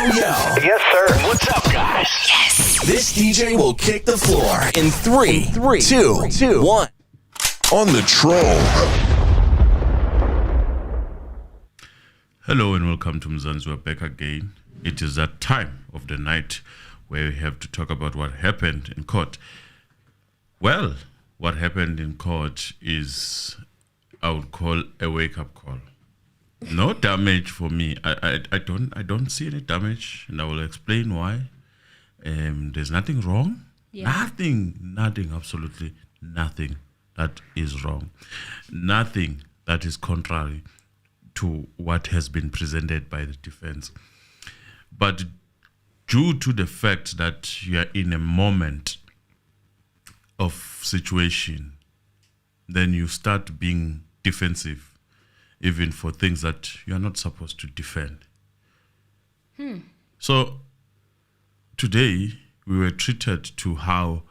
Yo. Yes, sir. What's up, guys? Yes. This DJ will kick the floor in three, two, 1. On the troll. Hello and welcome to Mzansi. We're back again. It is that time of the night where we have to talk about what happened in court. Well, what happened in court is, I would call a wake-up call. No damage for me. I don't see any damage, and I will explain why. There's nothing wrong. Yeah. Nothing, absolutely nothing that is wrong. Nothing that is contrary to what has been presented by the defense. But due to the fact that you are in a moment of situation, then you start being defensive, even for things that you are not supposed to defend. So today we were treated to how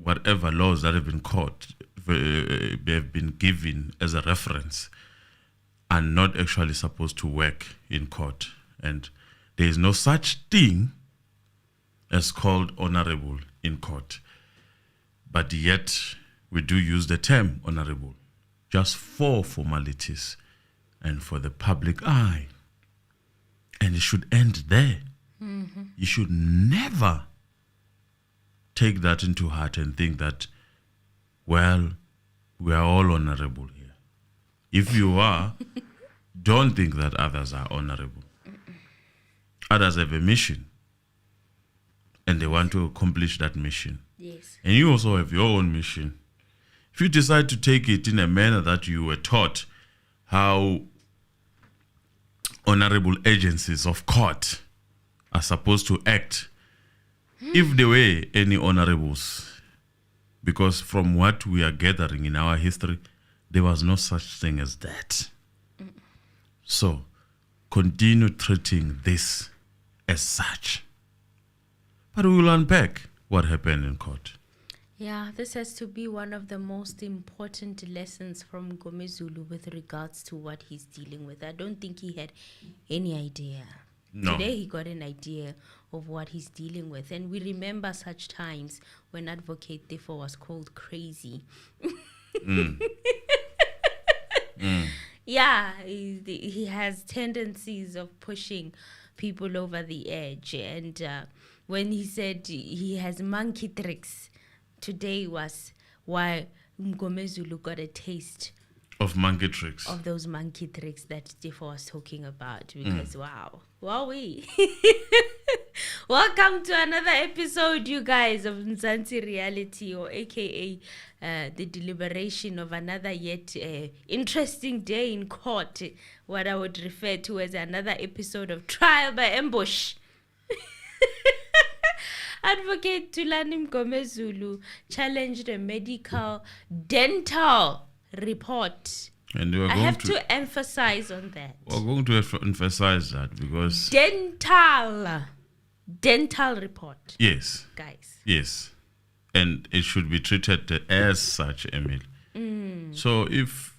whatever laws that have been been given as a reference are not actually supposed to work in court. And there is no such thing as called honorable in court. But yet we do use the term honorable just for formalities and for the public eye. And it should end there. Mm-hmm. You should never take that into heart and think that, well, we are all honorable here. If you are, don't think that others are honorable. Others have a mission, and they want to accomplish that mission. Yes. And you also have your own mission. If you decide to take it in a manner that you were taught how honorable agencies of court are supposed to act, if there were any honorables, because from what we are gathering in our history, there was no such thing as that. So, continue treating this as such. But we will unpack what happened in court. Yeah, this has to be one of the most important lessons from Ngomezulu with regards to what he's dealing with. I don't think he had any idea. No. Today he got an idea of what he's dealing with. And we remember such times when Advocate therefore was called crazy. Yeah, he has tendencies of pushing people over the edge. And when he said he has monkey tricks, today was why Ngomezulu got a taste of monkey tricks. Of those monkey tricks that Tiffo was talking about. Because wowee. Welcome to another episode, you guys, of Mzansi Reality, or aka the deliberation of another yet interesting day in court, what I would refer to as another episode of Trial by Ambush. Advocate Tulani Ngomezulu challenged a dental report. And I have to emphasize on that. We're going to emphasize that because... Dental report. Yes. Guys. Yes. And it should be treated as such, Emil. So if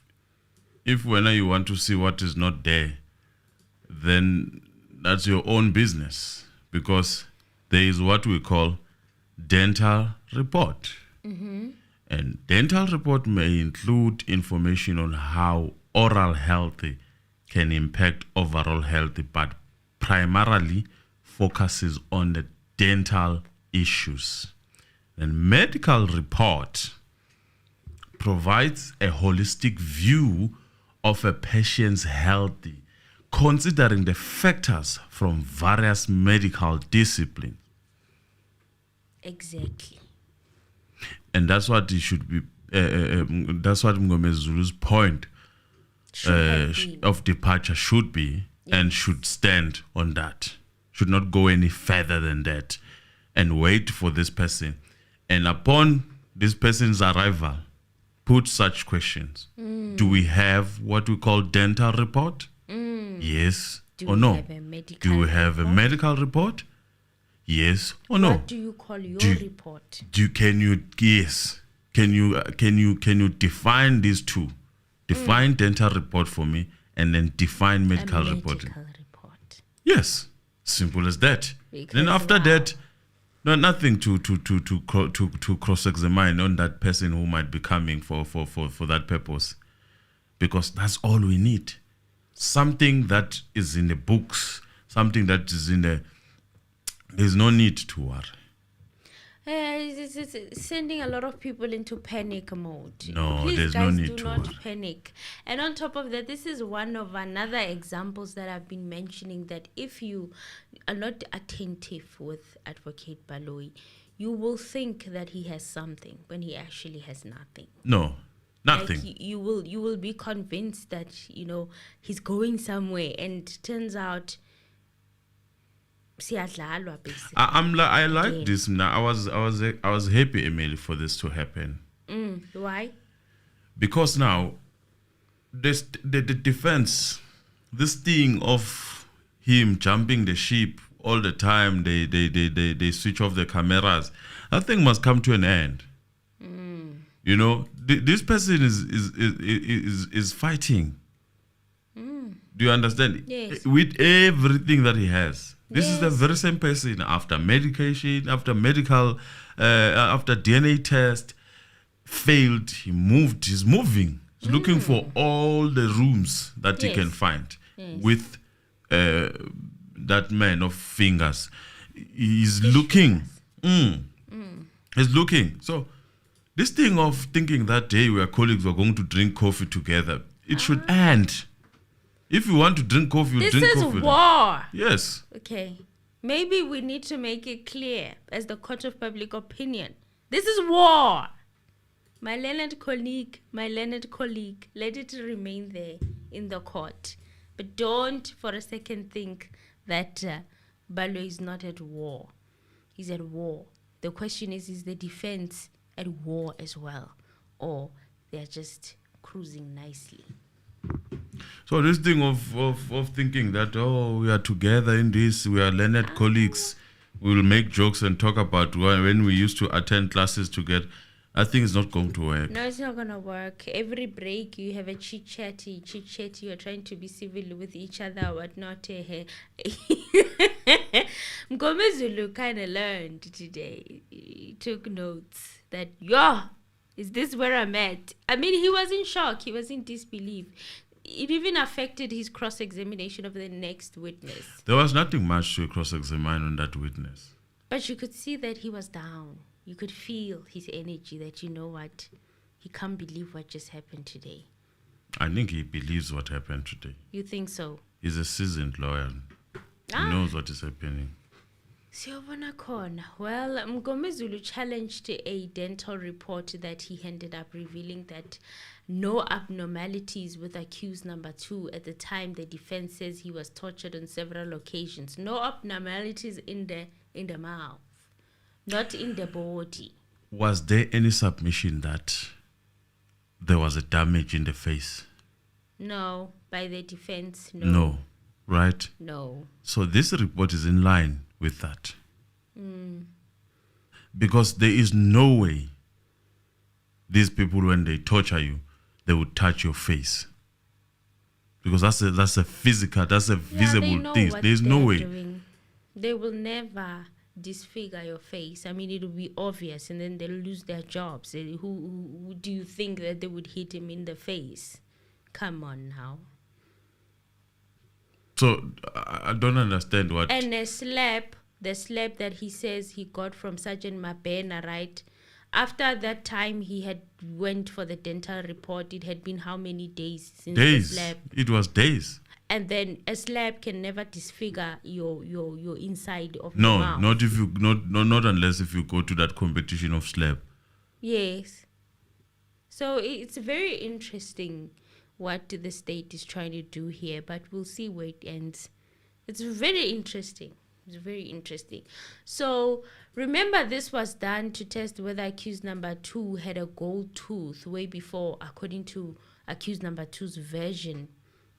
when you want to see what is not there, then that's your own business. Because there is what we call dental report. And dental report may include information on how oral health can impact overall health, but primarily focuses on the dental issues. And medical report provides a holistic view of a patient's health, considering the factors from various medical disciplines. Exactly. And that's what it should be. That's what Ngomezulu's point of departure should be, and should stand on that. Should not go any further than that, and wait for this person. And upon this person's arrival, put such questions. Do we have what we call dental report? Yes or no? Do we have a medical report? Yes or no? What do you call your report? Can you define these two? Define dental report for me and then define medical report. Yes, simple as that. Because Then after wow. that, no, nothing to cross-examine on that person who might be coming for that purpose, because that's all we need. Something that is in the books, something that is in the. There's no need to worry. It's sending a lot of people into panic mode. No, Please, there's guys, no need do to not worry. panic. And on top of that, this is one of another examples that I've been mentioning, that if you are not attentive with Advocate Baloyi, you will think that he has something when he actually has nothing. No, nothing. Like you will be convinced that he's going somewhere, and turns out siyadlalwa basically. I like Again. this now. I was happy, Emily, for this to happen, Why? because now the defense, this thing of him jumping the ship all the time, they switch off the cameras. That thing must come to an end. This person is fighting. Do you understand? Yes. With everything that he has. This is the Yes. very same person after medication, after medical, after DNA test, failed. He's moving. He's looking for all the rooms that he can Yes. find with that man of fingers. He's looking. He's looking. So this thing of thinking that day we are colleagues, we're going to drink coffee together, it should end. If you want to drink coffee, you This drink is coffee. war. Yes. Okay. Maybe we need to make it clear as the court of public opinion. This is war. My learned colleague, let it remain there in the court. But don't for a second think that Baloyi is not at war. He's at war. The question is the defense at war as well? Or they're just cruising nicely? So this thing of thinking that, we are together in this, we are learned colleagues, we will make jokes and talk about when we used to attend classes together, I think it's not going to work. No, it's not going to work. Every break, you have a chit-chatty. You're trying to be civil with each other, whatnot. Mgomezulu kind of learned today. He took notes that, is this where I'm at? I mean, he was in shock. He was in disbelief. It even affected his cross-examination of the next witness. There was nothing much to cross-examine on that witness. But you could see that he was down. You could feel his energy that, you know what, he can't believe what just happened today. I think he believes what happened today. You think so? He's a seasoned lawyer. He knows what is happening. Siyobona khona. Well, Mgomezulu challenged a dental report that he ended up revealing that no abnormalities with accused number 2. At the time, the defense says he was tortured on several occasions. No abnormalities in the mouth, not in the body. Was there any submission that there was a damage in the face? No, by the defense, no. No, right? No. So this report is in line with that. Because there is no way these people, when they torture you, they would touch your face. Because that's a physical, that's a visible thing. There's no way. Doing. They will never disfigure your face. I mean, it will be obvious, and then they'll lose their jobs. Who do you think that they would hit him in the face? Come on now. So I don't understand what. And the slap that he says he got from Sergeant Mabena, right? After that time he had went for the dental report, it had been how many days since the slap? It was days. And then a slap can never disfigure your inside of your mouth. Not unless if you go to that competition of slap. Yes. So it's very interesting what the state is trying to do here, but we'll see where it ends. It's very interesting. It's very interesting. So remember, this was done to test whether accused number 2 had a gold tooth way before, according to accused number 2's version,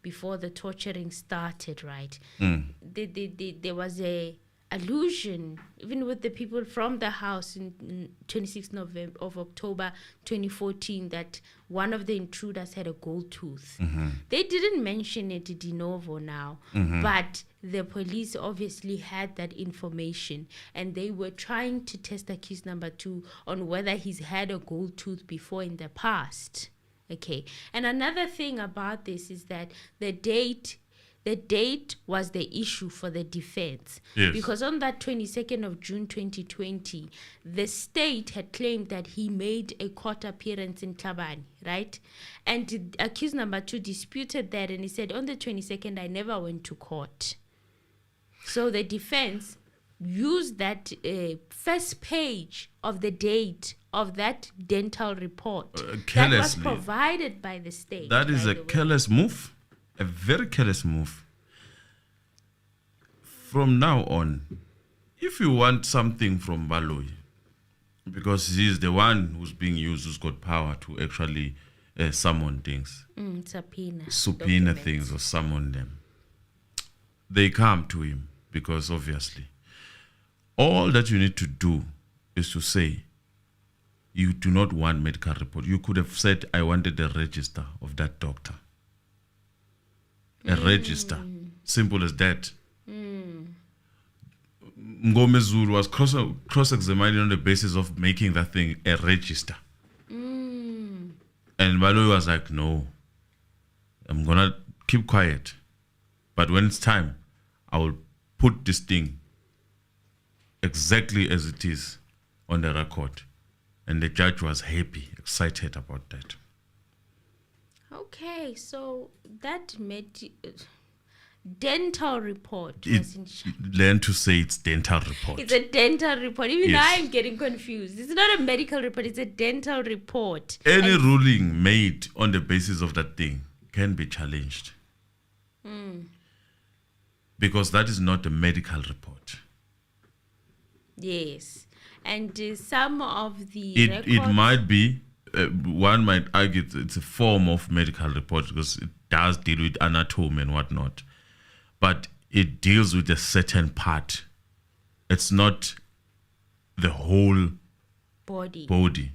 before the torturing started, right? There was a allusion, even with the people from the house in 26th of October 2014, that one of the intruders had a gold tooth. They didn't mention it de novo now, but the police obviously had that information, and they were trying to test accused number 2 on whether he's had a gold tooth before in the past. Okay, and another thing about this is that the date was the issue for the defense. Yes. Because on that 22nd of June 2020, the state had claimed that he made a court appearance in Tlhabane, right? And accused number 2 disputed that, and he said, on the 22nd, I never went to court. So the defense used that first page of the date of that dental report that was Carelessly. provided by the state. That is by a the way. careless move, a very careless move. From now on, if you want something from Baloyi, because he's the one who's being used, who's got power to actually summon things, Subpoena subpoena documents. things or summon them, they come to him because obviously all that you need to do is to say you do not want medical report. You could have said, I wanted a register of that doctor. A register. Simple as that. Ngomezulu was cross-examining on the basis of making that thing a register. And Baloyi was like, no, I'm going to keep quiet. But when it's time, I will put this thing exactly as it is on the record. And the judge was happy, excited about that. Okay, so that dental report was in Learn to say it's dental report. It's a dental report. Even Yes. I'm getting confused. It's not a medical report, it's a dental report. Any And- ruling made on the basis of that thing can be challenged. Because that is not a medical report. Yes. And some of the It records, might be, one might argue it's a form of medical report because it does deal with anatomy and whatnot. But it deals with a certain part. It's not the whole body.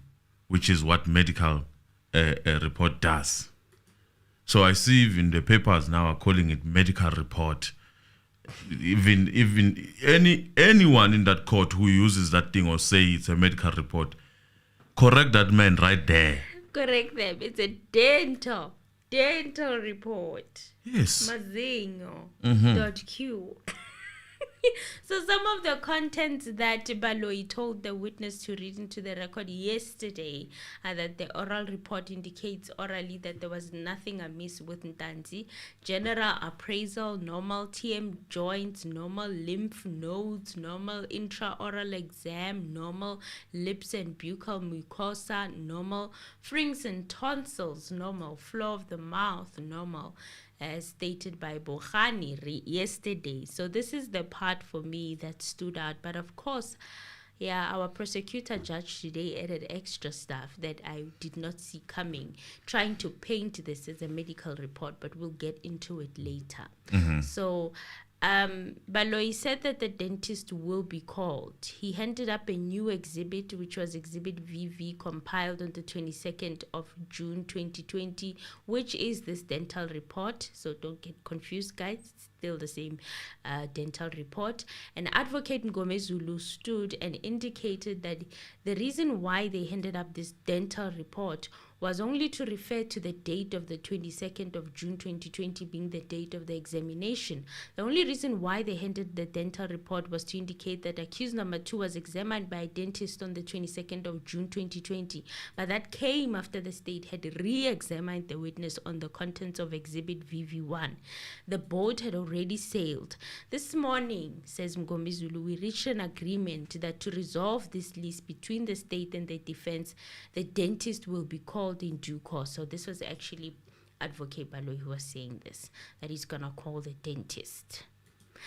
which is what medical report does. So I see even the papers now are calling it medical report. Even anyone in that court who uses that thing or say it's a medical report, correct that man right there. Correct them. It's a dental report. Yes. Mazingo.q. So some of the contents that Baloyi told the witness to read into the record yesterday are that the oral report indicates orally that there was nothing amiss with Ntanzi. General appraisal, normal TM joints, normal lymph nodes, normal intraoral exam, normal lips and buccal mucosa, normal pharynx and tonsils, normal flow of the mouth, normal, as stated by Bohani yesterday. So this is the part for me that stood out. But of course, yeah, our prosecutor judge today added extra stuff that I did not see coming, trying to paint this as a medical report, but we'll get into it later. So Baloyi said that the dentist will be called. He handed up a new exhibit, which was Exhibit VV, compiled on the 22nd of June 2020, which is this dental report. So don't get confused, guys. It's still the same dental report. And Advocate Ngomezulu stood and indicated that the reason why they handed up this dental report was only to refer to the date of the 22nd of June 2020 being the date of the examination. The only reason why they handed the dental report was to indicate that accused number 2 was examined by a dentist on the 22nd of June 2020, but that came after the state had re-examined the witness on the contents of Exhibit VV1. The boat had already sailed. This morning, says Mgomezulu, we reached an agreement that to resolve this lease between the state and the defense, the dentist will be called in due course. So this was actually Advocate Baloyi who was saying this, that he's gonna call the dentist.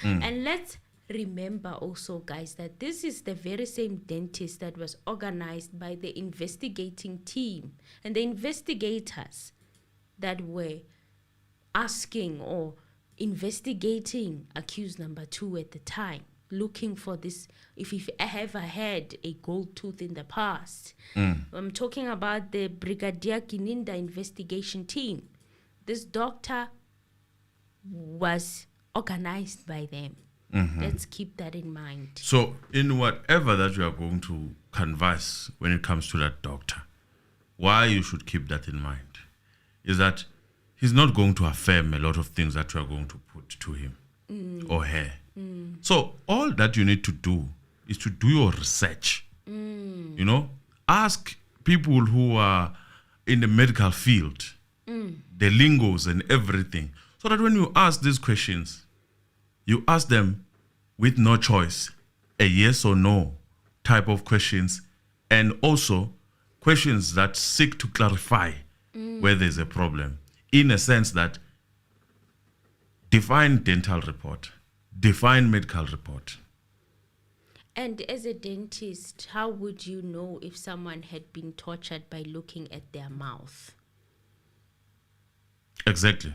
And let's remember also, guys, that this is the very same dentist that was organized by the investigating team and the investigators that were asking or investigating accused number 2 at the time. looking for this, if you've ever had a gold tooth in the past. I'm talking about the Brigadier Kininda investigation team. This doctor was organized by them. Let's keep that in mind. So in whatever that you are going to canvass when it comes to that doctor, why you should keep that in mind is that he's not going to affirm a lot of things that you are going to put to him or her. So all that you need to do is to do your research. You know, ask people who are in the medical field, the lingos and everything, so that when you ask these questions, you ask them with no choice, a yes or no type of questions, and also questions that seek to clarify where there's a problem, in a sense that define dental report, define medical report. And as a dentist, how would you know if someone had been tortured by looking at their mouth? Exactly.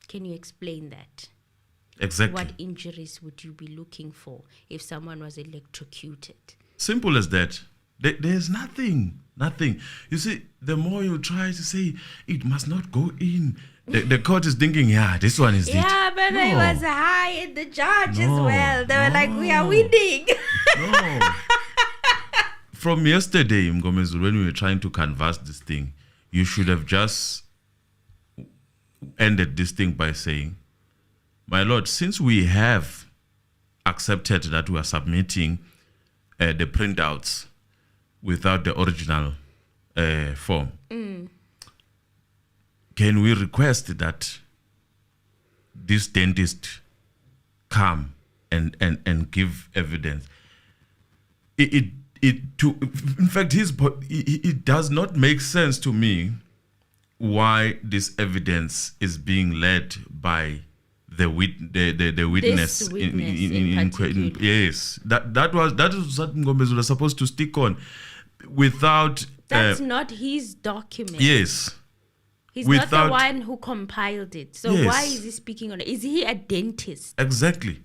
Can you explain that? Exactly. What injuries would you be looking for if someone was electrocuted? Simple as that. There's nothing. You see, the more you try to say, it must not go in, the court is thinking, yeah, this one is it. Yeah, but No. it was high in the judge as No, well. They were like, we are no. winning. No. From yesterday, Mgomezu, when we were trying to canvass this thing, you should have just ended this thing by saying, my lord, since we have accepted that we are submitting the printouts without the original form, can we request that this dentist come and give evidence? In fact, it does not make sense to me why this evidence is being led by the witness. This witness in particular. Yes, that is what Ngombezu was supposed to stick on, without. That's not his document. Yes. He's not the without- one who compiled it. So Yes. why is he speaking on it? Is he a dentist? Exactly.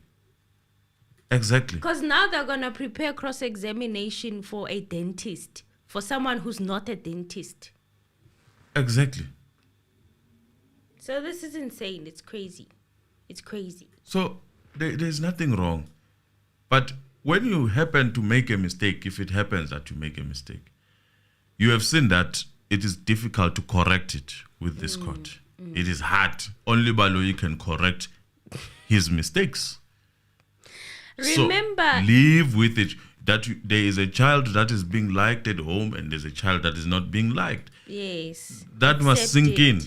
Because now they're going to prepare cross-examination for a dentist, for someone who's not a dentist. Exactly. So this is insane. It's crazy. It's crazy. So there's nothing wrong. But when you happen to make a mistake, if it happens that you make a mistake, you have seen that it is difficult to correct it with this court. It is hard. Only Baloyi can correct his mistakes. Remember, So live with it. That there is a child that is being liked at home and there's a child that is not being liked. yes. That must Accept sink it. in.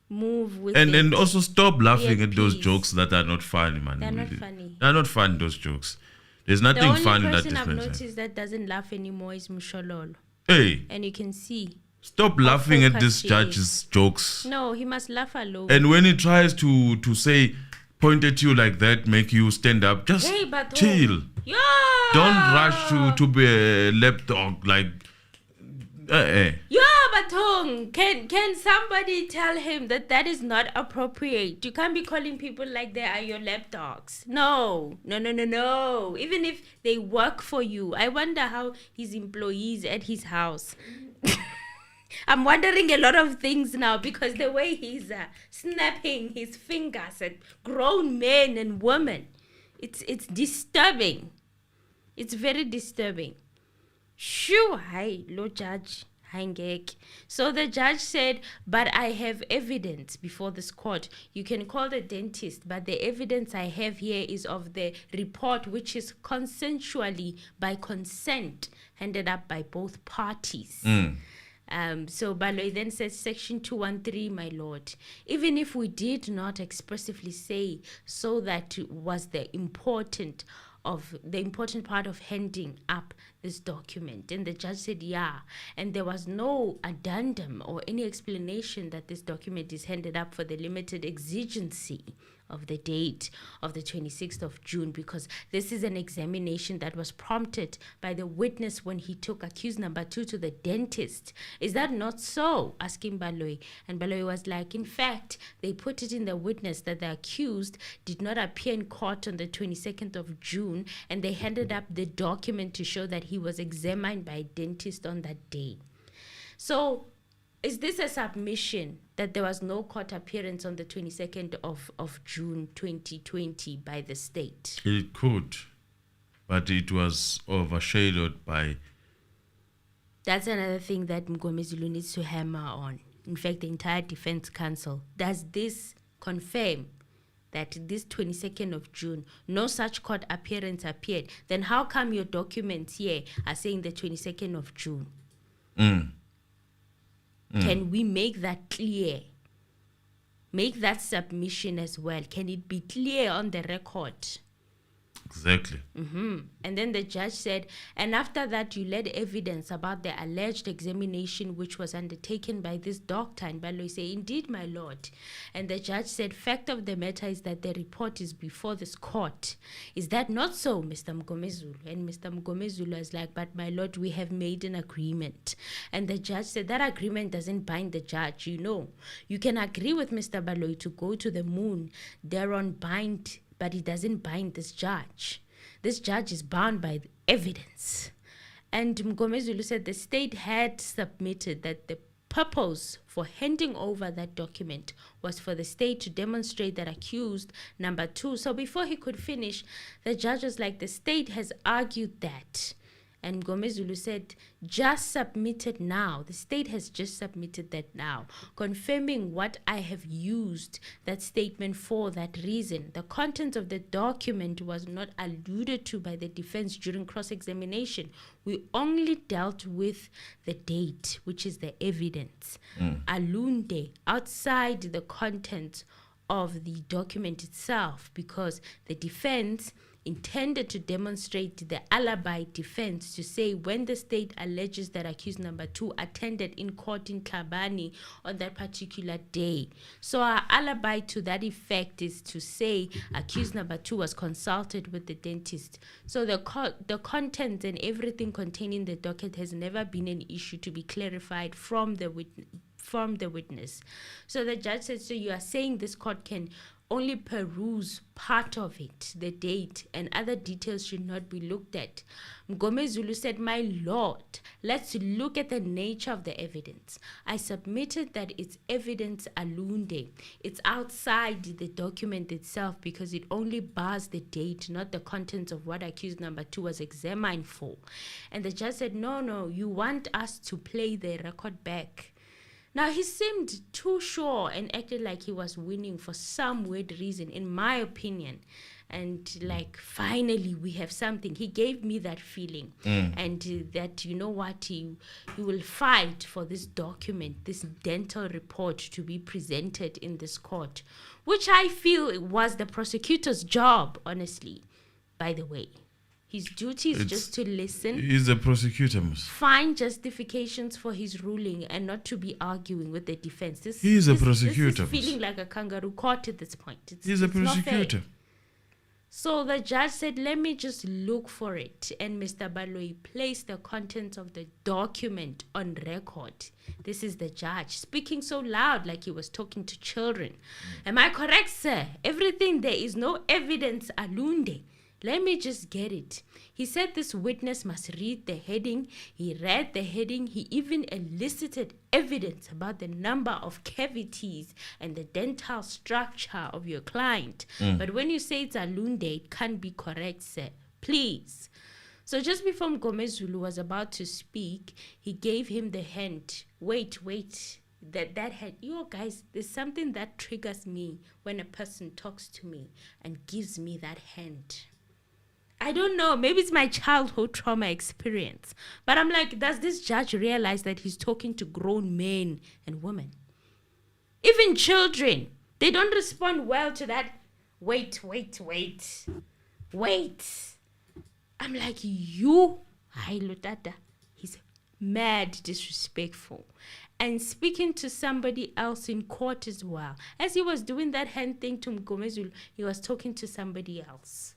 Move with And it. and also stop laughing Be at at those peace. jokes that are not funny, man. They're not funny. They're not funny, those jokes. There's The nothing only funny in that person I've difference. noticed that doesn't laugh anymore is Mushololo. Hey, And you can see. stop laughing at focused this he judge's jokes. No, he must laugh alone. And when he tries to say, point at you like that, make you stand up, just Hey, but chill. Yeah. Don't rush to be a lapdog like. Yeah, Batong, can somebody tell him that is not appropriate? You can't be calling people like they are your lapdogs. No. Even if they work for you, I wonder how his employees at his house. I'm wondering a lot of things now because the way he's snapping his fingers at grown men and women, it's disturbing. It's very disturbing. Shoo, hi, lo judge, hangek. So the judge said, but I have evidence before this court. You can call the dentist, but the evidence I have here is of the report, which is consensually, by consent, handed up by both parties. So Baloyi then says, Section 213, my lord, even if we did not expressively say so that was the important part of handing up this document? And the judge said, yeah. And there was no addendum or any explanation that this document is handed up for the limited exigency of the date of the 26th of June, because this is an examination that was prompted by the witness when he took accused number 2 to the dentist. Is that not so? Asking Baloyi. And Baloyi was like, in fact, they put it in the witness that the accused did not appear in court on the 22nd of June, and they handed up the document to show that he was examined by a dentist on that day. So is this a submission that there was no court appearance on the 22nd of June 2020 by the state? It could, but it was overshadowed by... That's another thing that Mgomezulu needs to hammer on. In fact, the entire defense counsel. Does this confirm that this 22nd of June, no such court appearance appeared? Then how come your documents here are saying the 22nd of June? Can we make that clear? Make that submission as well. Can it be clear on the record? Exactly. And then the judge said, and after that you led evidence about the alleged examination which was undertaken by this doctor. And Baloyi said, indeed, my lord. And the judge said, fact of the matter is that the report is before this court. Is that not so, Mr. Mgomezulu? And Mr. Mgomezulu is like, but my lord, we have made an agreement. And the judge said, that agreement doesn't bind the judge. You know, you can agree with Mr. Baloyi to go to the moon, thereon bind, but it doesn't bind this judge. This judge is bound by the evidence. And Mgomezulu said the state had submitted that the purpose for handing over that document was for the state to demonstrate that accused number 2. So before he could finish, the judge was like, the state has argued that. And Mgomezulu said, just submitted now. The state has just submitted that now, confirming what I have used that statement for that reason. The content of the document was not alluded to by the defense during cross-examination. We only dealt with the date, which is the evidence. Alunde, outside the content of the document itself, because the defense intended to demonstrate the alibi defense to say when the state alleges that accused number 2 attended in court in Tlhabane on that particular day. So our alibi to that effect is to say accused number 2 was consulted with the dentist. So the content and everything contained in the docket has never been an issue to be clarified from the witness. So the judge said, so you are saying this court can only peruse part of it, the date, and other details should not be looked at. Mgomezulu said, my lord, let's look at the nature of the evidence. I submitted that it's evidence alunde. It's outside the document itself because it only bars the date, not the contents of what accused number 2 was examined for. And the judge said, no, you want us to play the record back. Now, he seemed too sure and acted like he was winning for some weird reason, in my opinion. And like, finally, we have something. He gave me that feeling. And that, you know what, he will fight for this document, this dental report to be presented in this court, which I feel was the prosecutor's job, honestly, by the way. His duty is just to listen. He's the prosecutor. Find justifications for his ruling and not to be arguing with the defense. He's a prosecutor. This is feeling like a kangaroo court at this point. He's a prosecutor. So the judge said, let me just look for it. And Mr. Baloyi placed the contents of the document on record. This is the judge speaking so loud like he was talking to children. Am I correct, sir? Everything there is no evidence alunde. Let me just get it. He said this witness must read the heading. He read the heading. He even elicited evidence about the number of cavities and the dental structure of your client. But when you say it's alunde, it can't be correct, sir. Please. So just before Mgomezulu was about to speak, he gave him the hint. Wait. That had, you guys, there's something that triggers me when a person talks to me and gives me that hint. I don't know, maybe it's my childhood trauma experience, but I'm like, does this judge realize that he's talking to grown men and women? Even children, they don't respond well to that. Wait. I'm like, you Hayi lo tata, he's mad disrespectful. And speaking to somebody else in court as well. As he was doing that hand thing to Mgomezulu, he was talking to somebody else.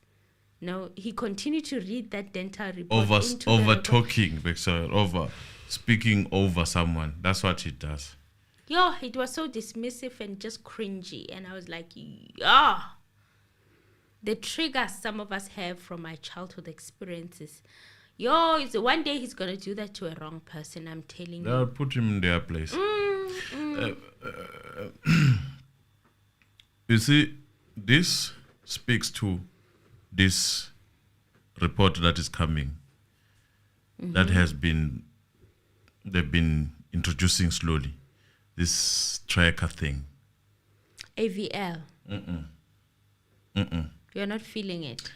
No, he continued to read that dental report. Over talking, over speaking over someone. That's what he does. Yo, it was so dismissive and just cringy. And I was like, the triggers some of us have from our childhood experiences. Yo, one day he's going to do that to a wrong person, I'm telling you. I'll put him in their place. You see, this speaks to this report that is coming, that they've been introducing slowly, this tracker thing. AVL. You're not feeling it.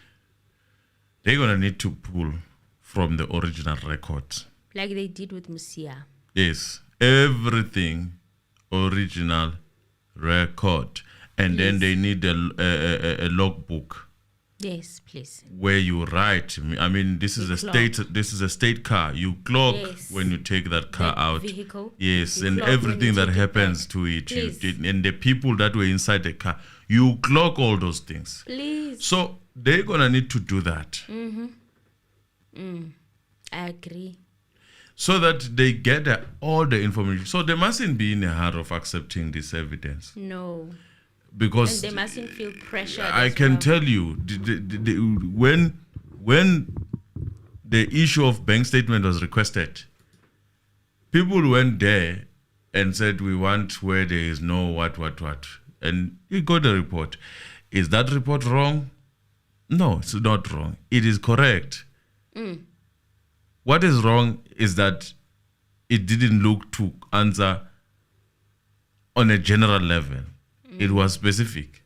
They're going to need to pull from the original records. Like they did with Musia. Yes. Everything original record. And then they need a logbook. Yes, please. Where you write. I mean, this is a state car. You clock when you take that car out. Vehicle. Yes, You and clock everything when you that take it happens back. to it. Please. And the people that were inside the car. You clock all those things. Please. So they're going to need to do that. I agree. So that they get all the information. So they mustn't be in a hurry of accepting this evidence. No. Because And they mustn't feel pressure. I can tell you, when the issue of bank statement was requested, people went there and said, we want where there is no what. And you got the report. Is that report wrong? No, it's not wrong. It is correct. What is wrong is that it didn't look to answer on a general level. It was specific.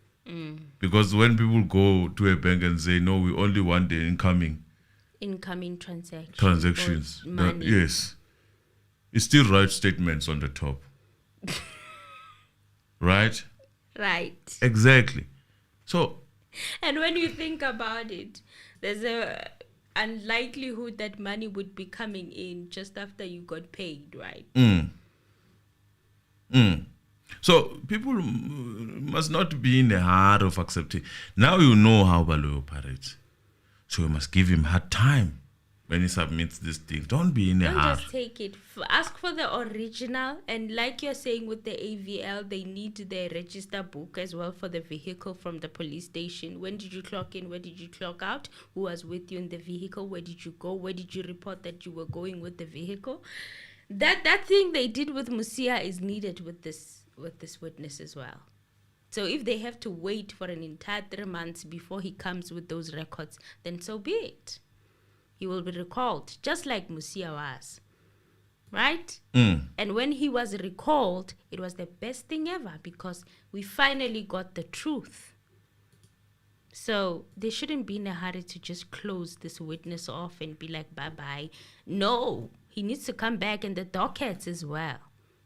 Because when people go to a bank and say, no, we only want the incoming transactions. Or money. Yes. It still writes statements on the top. Right? Right. Exactly. So, And when you think about it, there's a unlikelihood that money would be coming in just after you got paid, right? So people must not be in a hurry of accepting. Now you know how Baloyi operates. So you must give him hard time when he submits these things. Don't be in a Don't hurry. just take it. Ask for the original. And like you're saying with the AVL, they need the register book as well for the vehicle from the police station. When did you clock in? Where did you clock out? Who was with you in the vehicle? Where did you go? Where did you report that you were going with the vehicle? That thing they did with Musia is needed with this witness as well. So if they have to wait for an entire 3 months before he comes with those records, then so be it. He will be recalled, just like Musia was. Right? And when he was recalled, it was the best thing ever because we finally got the truth. So they shouldn't be in a hurry to just close this witness off and be like, bye-bye. No, he needs to come back and the dockets as well.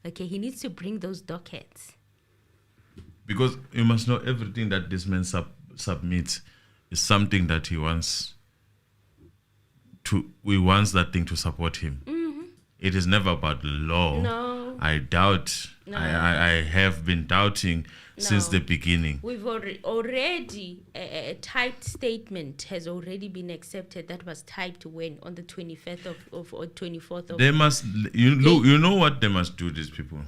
Okay, he needs to bring those dockets. Because you must know everything that this man submits is something that he wants that thing to support him. It is never about law. No. I doubt. No. I have been doubting since the beginning. We've already a typed statement has already been accepted. That was typed when on the 25th of or 24th of. They must. You know what they must do. These people.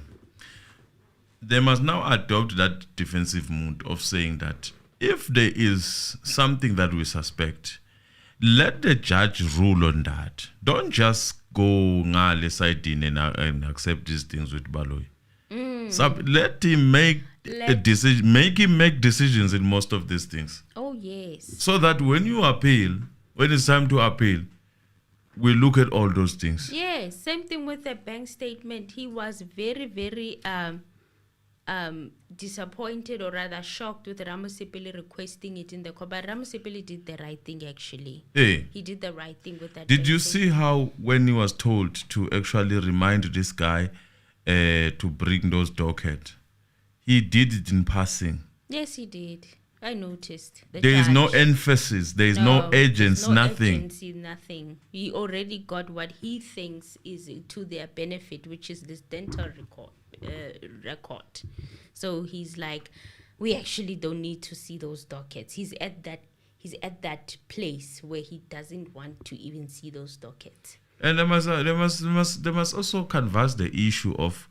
They must now adopt that defensive mood of saying that if there is something that we suspect, let the judge rule on that. Don't just go ngale side in and accept these things with Baloyi. Let him make a decision. Make him make decisions in most of these things. Oh yes. So that when you appeal, when it's time to appeal, we look at all those things. Yes, same thing with the bank statement. He was very, very disappointed or rather shocked with Ramusipili requesting it in the court. But Ramusipili did the right thing actually. Hey, He did the right thing with that. did you bank see how when he was told to actually remind this guy to bring those docket, he did it in passing. Yes, he did. I noticed. There is no judge. emphasis. There is no agents, there's no nothing. Agency, nothing. He already got what he thinks is to their benefit, which is this dental record. So he's like, we actually don't need to see those dockets. He's at that place where he doesn't want to even see those dockets. And they must also canvass the issue of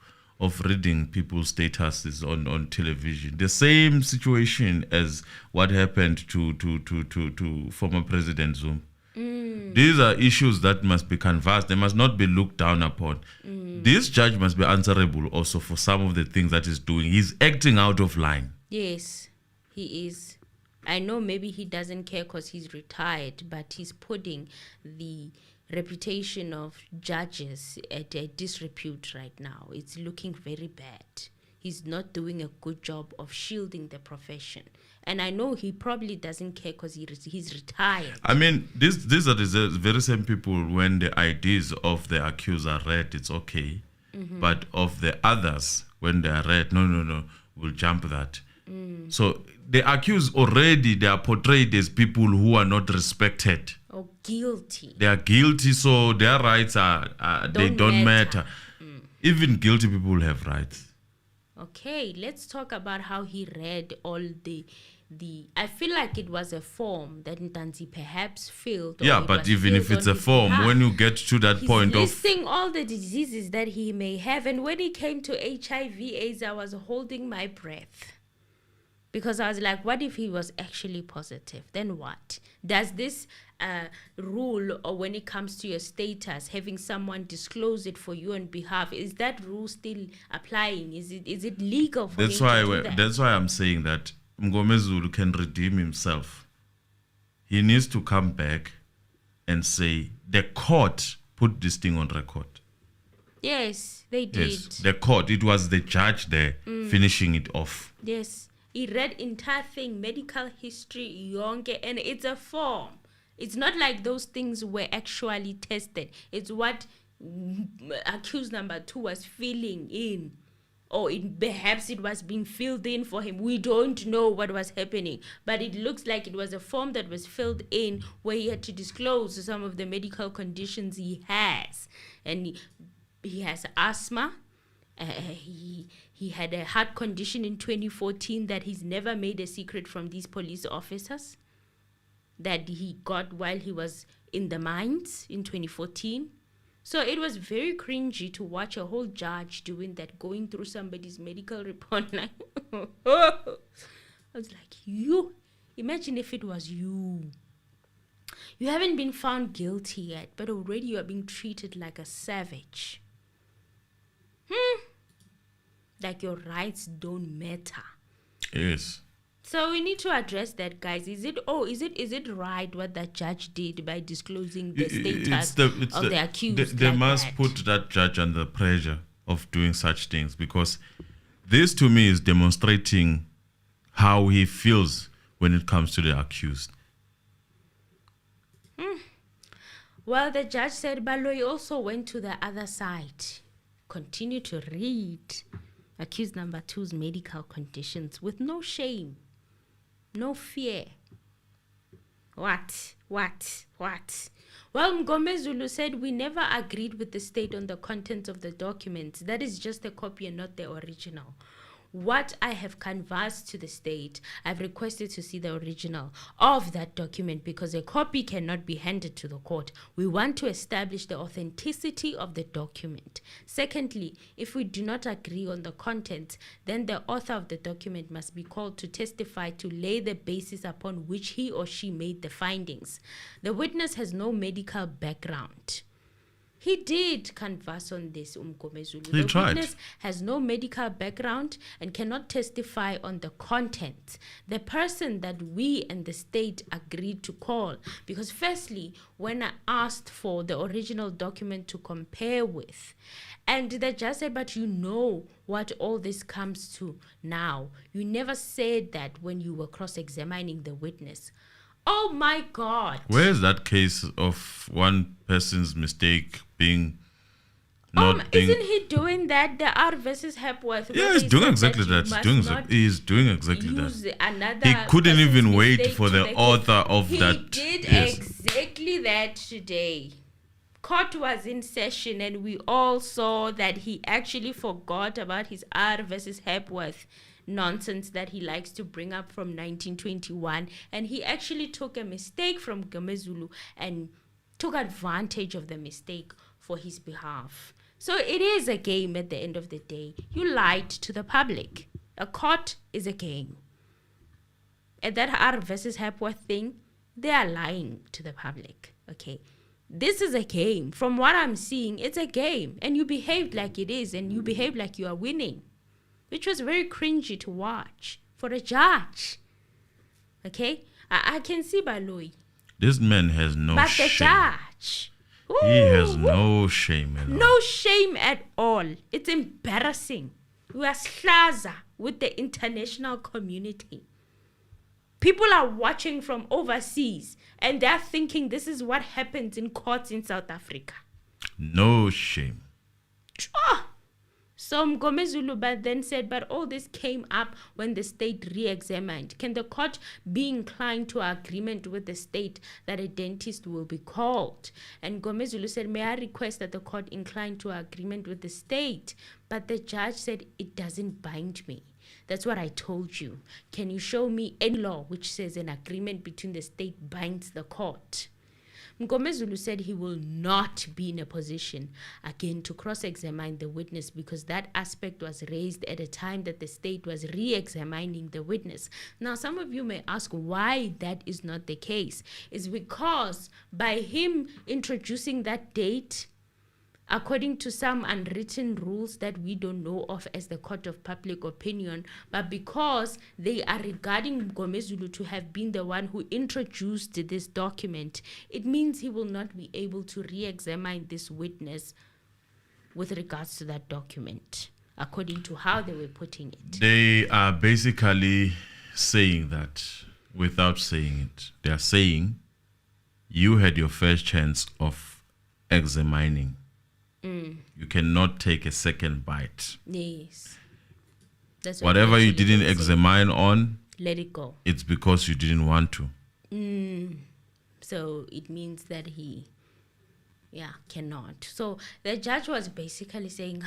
reading people's statuses on television. The same situation as what happened to former President Zuma. These are issues that must be canvassed. They must not be looked down upon. This judge must be answerable also for some of the things that he's doing. He's acting out of line. Yes, he is. I know maybe he doesn't care because he's retired, but he's putting the reputation of judges at a disrepute right now. It's looking very bad. He's not doing a good job of shielding the profession. And I know he probably doesn't care because he's retired. I mean, these are the very same people, when the IDs of the accused are read, it's okay. But of the others, when they are read, no, we'll jump that. So the accused already, they are portrayed as people who are not respected. Or guilty. They are guilty, so their rights they don't matter. Even guilty people have rights. Okay, let's talk about how he read all the I feel like it was a form that Ntanzi perhaps filled. Yeah, but even if it's a form, when you get to that point of listing all the diseases that he may have, and when he came to HIV/AIDS, I was holding my breath. Because I was like, what if he was actually positive? Then what? Does this rule, or when it comes to your status, having someone disclose it for you on behalf, is that rule still applying? Is it legal for him to do that? That's why I'm saying that Mngomezulu can redeem himself. He needs to come back and say, the court put this thing on record. Yes, they did. Yes, the court. It was the judge there finishing it off. Yes. He read entire thing, medical history, yonke, and it's a form. It's not like those things were actually tested. It's what accused number 2 was filling in. Or perhaps it was being filled in for him. We don't know what was happening. But it looks like it was a form that was filled in where he had to disclose some of the medical conditions he has. And he has asthma. He had a heart condition in 2014 that he's never made a secret from these police officers, that he got while he was in the mines in 2014. So it was very cringy to watch a whole judge doing that, going through somebody's medical report. Like, I was like, you imagine if it was you. You haven't been found guilty yet, but already you are being treated like a savage. Like your rights don't matter. Yes. So we need to address that, guys. Is it right what that judge did by disclosing the status of the accused? They must put that judge under pressure of doing such things, because this to me is demonstrating how he feels when it comes to the accused. Well, the judge said Baloyi also went to the other side. Continue to read accused number 2's medical conditions with no shame, no fear. What? Well, Mngomezulu said, we never agreed with the state on the contents of the documents. That is just a copy and not the original. What I have canvassed to the state, I've requested to see the original of that document because a copy cannot be handed to the court. We want to establish the authenticity of the document. Secondly, if we do not agree on the content, then the author of the document must be called to testify to lay the basis upon which he or she made the findings. The witness has no medical background. He did canvass on this, Mngomezulu. He tried. Witness has no medical background and cannot testify on the content. The person that we and the state agreed to call, because firstly, when I asked for the original document to compare with, and the judge said, but you know what all this comes to now. You never said that when you were cross-examining the witness. Oh my God. Where is that case of one person's mistake being Not being, isn't he doing that? The R versus Hepworth. yeah, where he's they doing said exactly you that. must He's not doing exactly use that. another He couldn't person's even wait mistake for to the make it. author of that. He did Yes. exactly that today. Court was in session and we all saw that he actually forgot about his R versus Hepworth nonsense that he likes to bring up from 1921, and he actually took a mistake from Ngomezulu and took advantage of the mistake for his behalf. So it is a game at the end of the day. You lied to the public. A court is a game. At that R versus Hepworth thing, they are lying to the public. Okay. This is a game. From what I'm seeing, it's a game. And you behaved like it is, and you behaved like you are winning, which was very cringy to watch for a judge. Okay? I can see Baloyi. This man has no But shame. the judge. He has ooh, no shame at all. no shame at all. It's embarrassing. We are slaza with the international community. People are watching from overseas and they're thinking this is what happens in courts in South Africa. No shame. Sure. So Ngomezulu but then said, but all this came up when the state re-examined. Can the court be inclined to agreement with the state that a dentist will be called? And Ngomezulu said, may I request that the court incline to agreement with the state? But the judge said, it doesn't bind me. That's what I told you. Can you show me any law which says an agreement between the state binds the court? Ngomezulu said he will not be in a position again to cross-examine the witness because that aspect was raised at a time that the state was re-examining the witness. Now, some of you may ask why that is not the case. It's because by him introducing that date, according to some unwritten rules that we don't know of as the court of public opinion, but because they are regarding Ngomezulu to have been the one who introduced this document, it means he will not be able to re-examine this witness with regards to that document, according to how they were putting it. They are basically saying that without saying it. They are saying you had your first chance of examining. You cannot take a second bite. Yes. That's what Whatever you actually didn't they say. examine on, Let it go. it's because you didn't want to. So it means that he, cannot. So the judge was basically saying,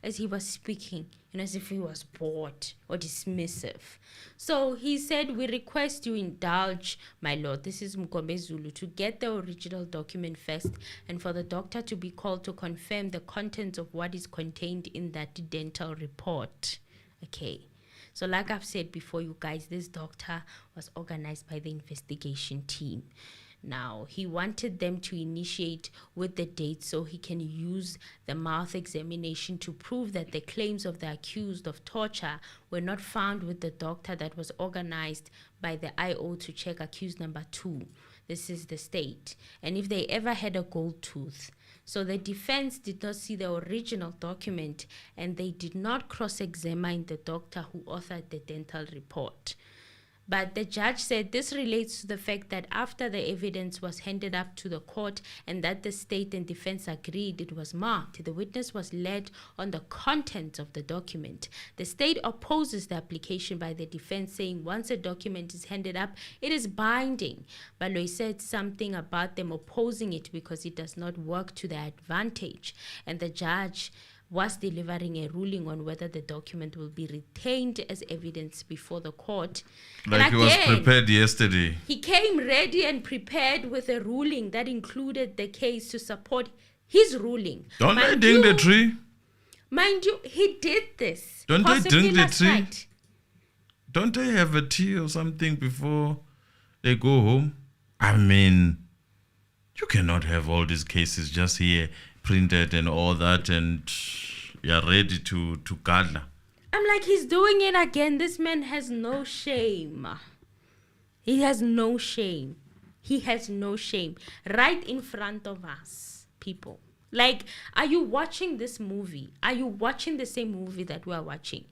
as he was speaking, as if he was bored or dismissive. So he said, we request you indulge, my lord, this is Ngomezulu, to get the original document first and for the doctor to be called to confirm the contents of what is contained in that dental report. Okay. So like I've said before, you guys, this doctor was organized by the investigation team. Now, he wanted them to initiate with the date so he can use the mouth examination to prove that the claims of the accused of torture were not found with the doctor that was organized by the IO to check accused number 2. This is the state. And if they ever had a gold tooth. So the defense did not see the original document and they did not cross-examine the doctor who authored the dental report. But the judge said this relates to the fact that after the evidence was handed up to the court and that the state and defense agreed it was marked, the witness was led on the contents of the document. The state opposes the application by the defense, saying once a document is handed up, it is binding. Baloyi said something about them opposing it because it does not work to their advantage. And the judge was delivering a ruling on whether the document will be retained as evidence before the court. Like And he was again, prepared yesterday. he came ready and prepared with a ruling that included the case to support his ruling. Don't they Mind ding the you- tree? Mind you, he did this. Don't they possibly drink the last tea? night. Don't they have a tea or something before they go home? I mean, you cannot have all these cases just here printed and all that and you're ready to gather. I'm like, he's doing it again. This man has no shame. He has no shame. He has no shame. Right in front of us, people. Like, are you watching this movie? Are you watching the same movie that we are watching?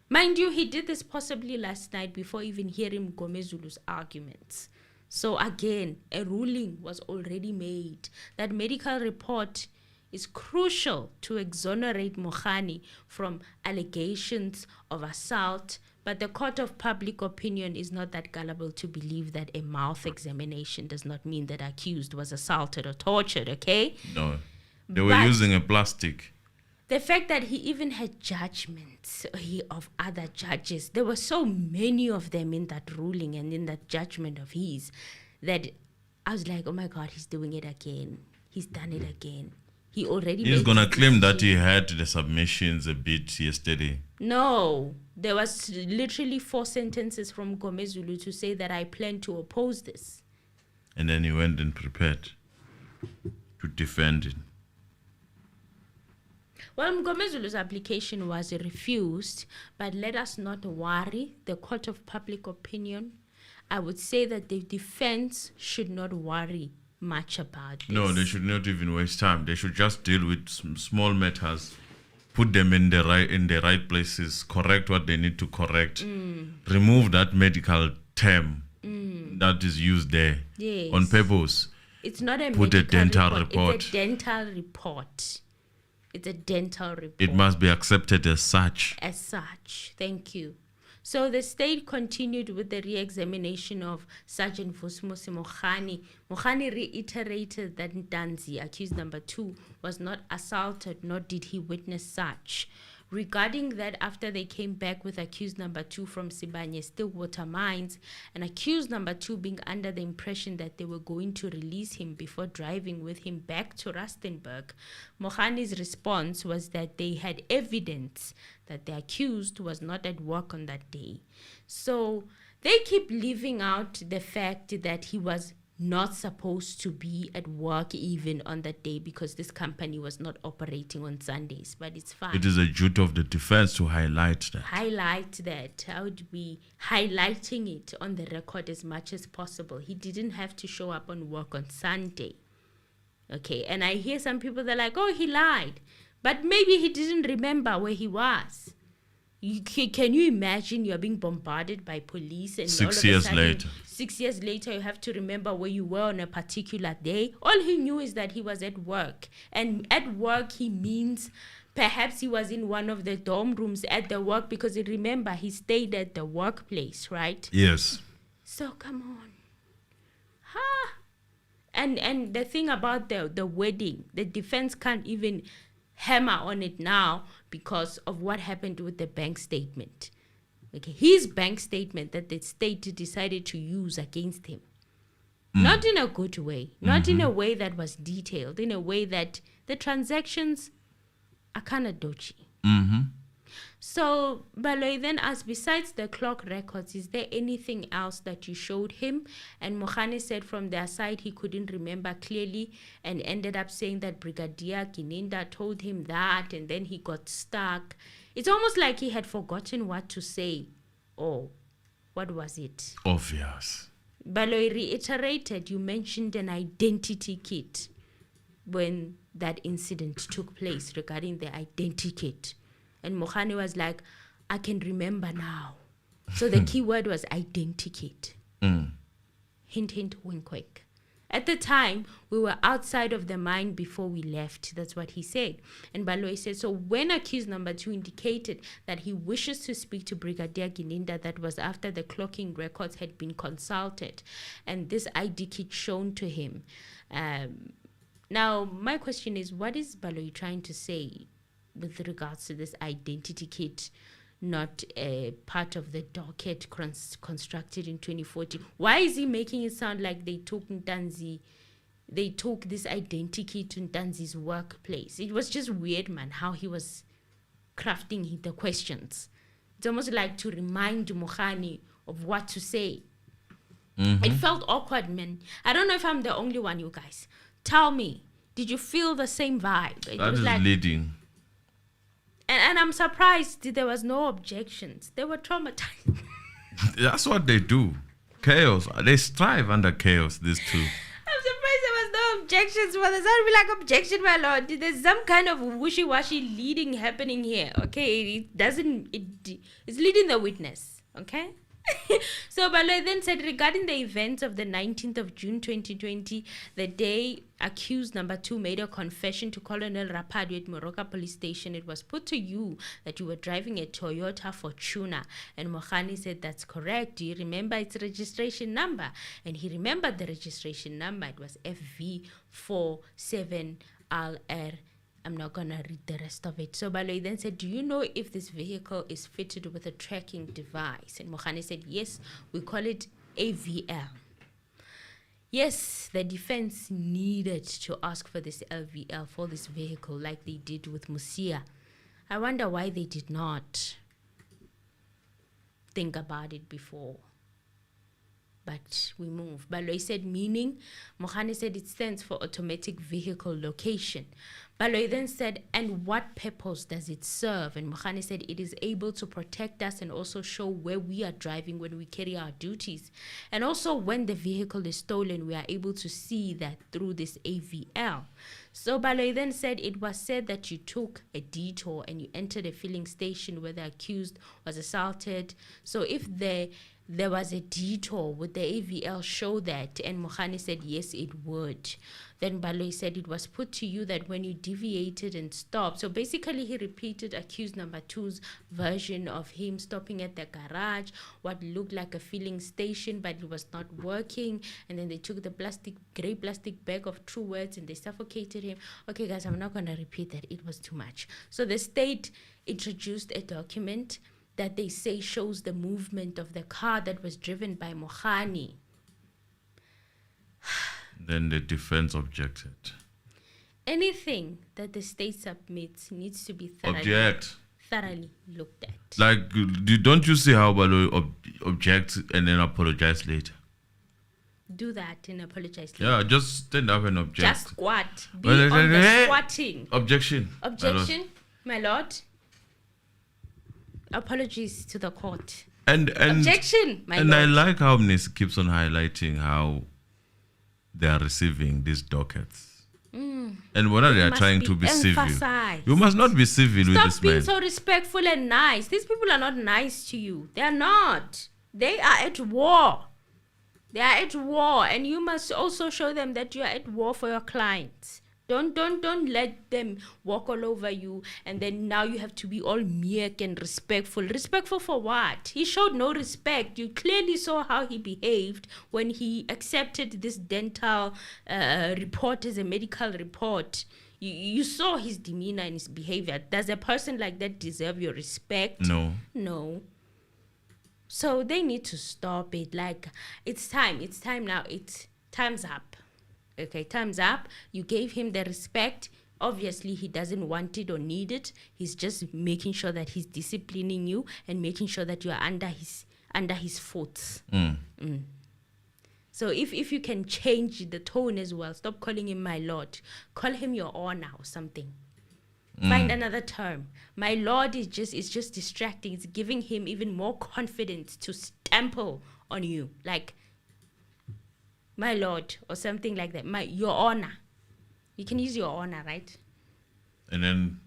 Mind you, he did this possibly last night before even hearing Ngomezulu's arguments. So again, a ruling was already made. That medical report is crucial to exonerate Mogani from allegations of assault, but the court of public opinion is not that gullible to believe that a mouth examination does not mean that accused was assaulted or tortured, okay? No. They were But using a plastic. the fact that he even had judgments of other judges, there were so many of them in that ruling and in that judgment of his that I was like, oh my God, he's doing it again. He's done it again. He already He's made going to his claim that decision. he had the submissions a bit yesterday. No, there was literally 4 sentences from Gomezulu to say that I plan to oppose this. And then he went and prepared to defend it. Well, Gomezulu's application was refused, but let us not worry. The court of public opinion, I would say that the defense should not worry much about this. No, they should not even waste time. They should just deal with small matters, put them in the right places, correct what they need to correct, remove that medical term that is used there Yes. on purpose. It's not a Put a medical dental report. It's report. a dental report. It's a dental report. It must be accepted as such. As such. Thank you. So the state continued with the re-examination of Sergeant Vusmusi Mogani. Mogani reiterated that Ntanzi, accused number 2, was not assaulted, nor did he witness such. Regarding that, after they came back with accused number 2 from Sibanye Stillwater Mines, and accused number 2 being under the impression that they were going to release him before driving with him back to Rustenburg, Mogani's response was that they had evidence that the accused was not at work on that day. So they keep leaving out the fact that he was not supposed to be at work even on that day because this company was not operating on Sundays, but it's fine. It is a duty of the defense to highlight that. Highlight that. I would be highlighting it on the record as much as possible. He didn't have to show up on work on Sunday. Okay, and I hear some people, they're like, oh, he lied. But maybe he didn't remember where he was. Can you imagine you're being bombarded by police and 6 years all of a sudden, later. 6 years later, you have to remember where you were on a particular day? All he knew is that he was at work. And at work, he means perhaps he was in one of the dorm rooms at the work because remember, he stayed at the workplace, right? Yes. So come on. And the thing about the wedding, the defense can't even hammer on it now because of what happened with the bank statement. Okay, his bank statement that the state decided to use against him. Not in a good way, not in a way that was detailed, in a way that the transactions are kind of dodgy. So Baloy then asked, besides the clock records, is there anything else that you showed him? And Mogani said from their side he couldn't remember clearly and ended up saying that Brigadier Gininda told him that and then he got stuck. It's almost like he had forgotten what to say. Oh, what was it? Obvious. Baloy reiterated, you mentioned an identity kit when that incident took place regarding the identity kit. And Mogani was like, I can remember now. So the key word was identikit. Hint, hint, wink, wink. At the time, we were outside of the mine before we left. That's what he said. And Baloy said, so when accused number 2 indicated that he wishes to speak to Brigadier Gininda, that was after the clocking records had been consulted and this ID kit shown to him. Now, my question is, what is Baloy trying to say with regards to this identity kit not a part of the docket constructed in 2014? Why is he making it sound like they took this identity kit to Ntanzi's workplace? It was just weird, man, how he was crafting the questions. It's almost like to remind Mogani of what to say. It felt awkward, man. I don't know if I'm the only one, you guys. Tell me, did you feel the same vibe? It That was is like, leading. and I'm surprised there was no objections. They were traumatized. That's what they do. Chaos. They strive under chaos, these two. I'm surprised there was no objections. Well, there's not be like objection, my lord. There's some kind of wishy-washy leading happening here. Okay, it's leading the witness. Okay, So Baloy then said, regarding the events of the 19th of June 2020, the day accused number 2 made a confession to Colonel Rapadio at Moroka Police Station, it was put to you that you were driving a Toyota Fortuna. And Mohani said, that's correct. Do you remember its registration number? And he remembered the registration number. It was FV47LR. I'm not going to read the rest of it. So Baloy then said, do you know if this vehicle is fitted with a tracking device? And Mohani said, yes, we call it AVL. Yes, the defense needed to ask for this LVL for this vehicle like they did with Musia. I wonder why they did not think about it before. But we move. Baloy said, meaning, Mohani said it stands for automatic vehicle location. Baloy then said, and what purpose does it serve? And Mohani said, it is able to protect us and also show where we are driving when we carry our duties. And also when the vehicle is stolen, we are able to see that through this AVL. So Baloy then said, it was said that you took a detour and you entered a filling station where the accused was assaulted. So if there was a detour, would the AVL show that? And Mohani said, yes, it would. Then Baloy said, it was put to you that when you deviated and stopped. So basically, he repeated accused number 2's version of him stopping at the garage, what looked like a filling station, but it was not working. And then they took the gray plastic bag of true words and they suffocated him. Okay, guys, I'm not going to repeat that. It was too much. So the state introduced a document that they say shows the movement of the car that was driven by Mohani. Then the defense objected. Anything that the state submits needs to be thoroughly looked at. Like, don't you see how Baloy objects and then apologize later? Do that and apologize later. Yeah, just stand up and object. Just squat. Be on the squatting. Objection. Objection, my lord. Apologies to the court. And objection, my and lord. I like how Mnisi keeps on highlighting how they are receiving these dockets. And whether they are trying to be civil. You must not be civil with this Stop being man. so respectful and nice. These people are not nice to you. They are not. They are at war. They are at war. And you must also show them that you are at war for your clients. Don't let them walk all over you and then now you have to be all meek and respectful. Respectful for what? He showed no respect. You clearly saw how he behaved when he accepted this dental report as a medical report. You saw his demeanor and his behavior. Does a person like that deserve your respect? No. So they need to stop it. Like, it's time now. Time's up. Okay, time's up. You gave him the respect. Obviously, he doesn't want it or need it. He's just making sure that he's disciplining you and making sure that you are under his foot. So if you can change the tone as well, stop calling him my lord. Call him your honor or something. Find another term. My lord is just distracting. It's giving him even more confidence to stample on you. Like, my lord, or something like that. Your honor. You can use your honor, right? And then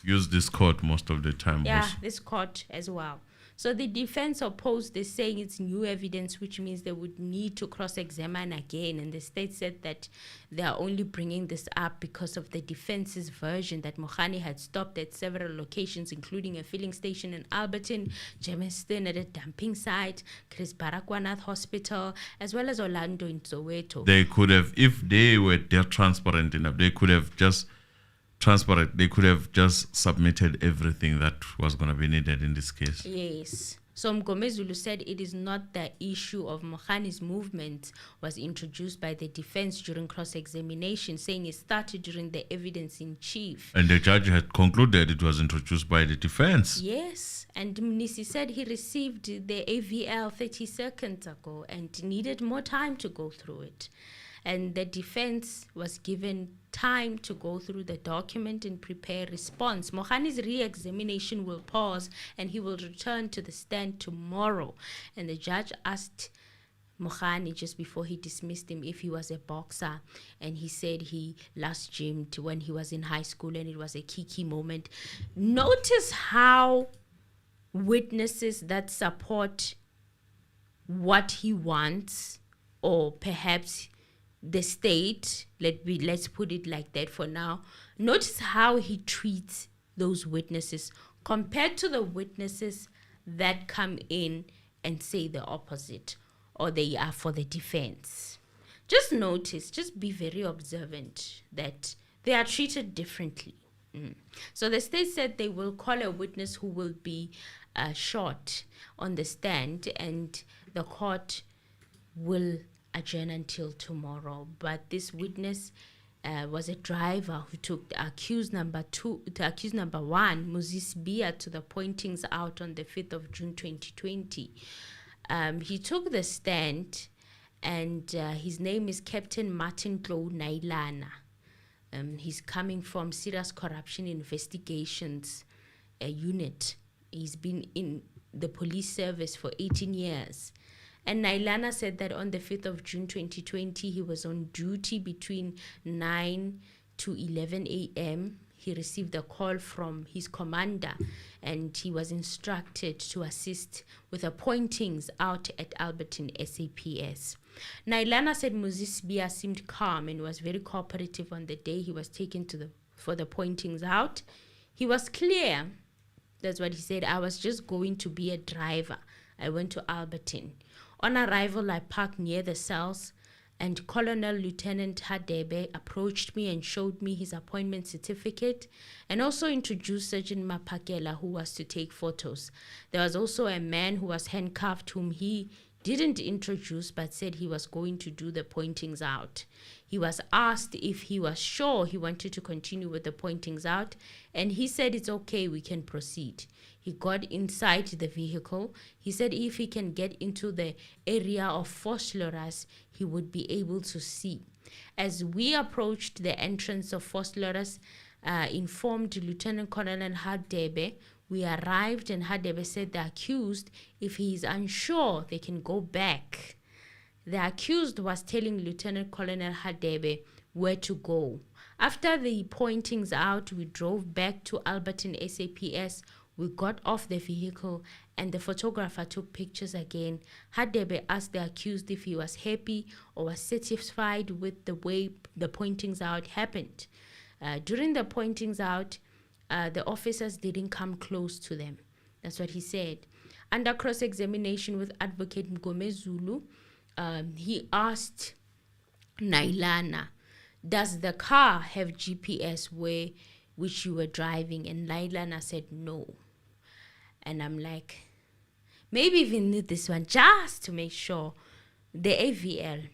use this court most of the time. Yeah, also. this court as well. So the defense opposed this, saying it's new evidence, which means they would need to cross-examine again. And the state said that they are only bringing this up because of the defense's version that Mohani had stopped at several locations, including a filling station in Alberton, Germiston at a dumping site, Chris Baragwanath Hospital, as well as Orlando in Soweto. They could have, if they were transparent enough, they could have just submitted everything that was going to be needed in this case. Yes. So Mgomezulu said it is not the issue of Mohani's movement was introduced by the defense during cross-examination, saying it started during the evidence in chief. And the judge had concluded it was introduced by the defense. Yes. And Mnisi said he received the AVL 30 seconds ago and needed more time to go through it. And the defense was given time to go through the document and prepare response. Mohani's re-examination will pause and he will return to the stand tomorrow. And the judge asked Mohani just before he dismissed him if he was a boxer. And he said he last gymmed when he was in high school and it was a key moment. Notice how witnesses that support what he wants, or perhaps the state, let's put it like that for now. Notice how he treats those witnesses compared to the witnesses that come in and say the opposite, or they are for the defense. Just notice, just be very observant that they are treated differently. So the state said they will call a witness who will be shot on the stand, and the court will adjourn until tomorrow. But this witness was a driver who took the accused number one, Moses Bia, to the pointings out on the 5th of June 2020. He took the stand, and his name is Captain Martin Tlo Nailana. He's coming from Serious Corruption Investigations unit. He's been in the police service for 18 years. And Nailana said that on the 5th of June 2020, he was on duty between 9 to 11 a.m. He received a call from his commander, and he was instructed to assist with the pointings out at Alberton SAPS. Nailana said Moses Bia seemed calm and was very cooperative on the day he was taken for the pointings out. He was clear. That's what he said. I was just going to be a driver. I went to Alberton. On arrival, I parked near the cells, and Colonel Lieutenant Hadebe approached me and showed me his appointment certificate, and also introduced Sergeant Mapakela, who was to take photos. There was also a man who was handcuffed, whom he didn't introduce but said he was going to do the pointings out. He was asked if he was sure he wanted to continue with the pointings out, and he said it's okay, we can proceed. He got inside the vehicle. He said if he can get into the area of Vosloorus, he would be able to see. As we approached the entrance of Vosloorus, informed Lieutenant Colonel Hadebe, we arrived, and Hadebe said the accused, if he is unsure, they can go back. The accused was telling Lieutenant Colonel Hadebe where to go. After the pointings out, we drove back to Alberton SAPS. We got off the vehicle, and the photographer took pictures again. Hadebe asked the accused if he was happy or was satisfied with the way the pointings out happened. During the pointings out, the officers didn't come close to them. That's what he said. Under cross-examination with Advocate Mgomezulu, he asked Nailana, does the car have GPS which you were driving? And Nailana said no. And I'm like, maybe even need this one just to make sure. The AVL.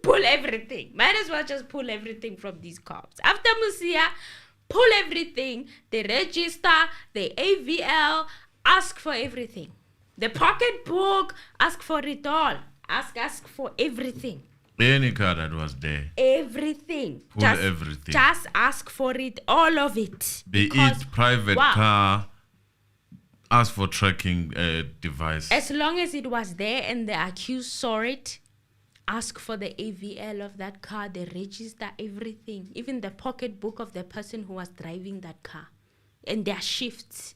Pull everything. Might as well just pull everything from these cops. After Musia, pull everything. The register, the AVL, ask for everything. The pocketbook, ask for it all. Ask for everything. Any car that was there. Everything. Pull everything. Just ask for it, all of it. Be it private car, ask for tracking device. As long as it was there and the accused saw it, ask for the AVL of that car, the register, everything. Even the pocketbook of the person who was driving that car. And their shifts.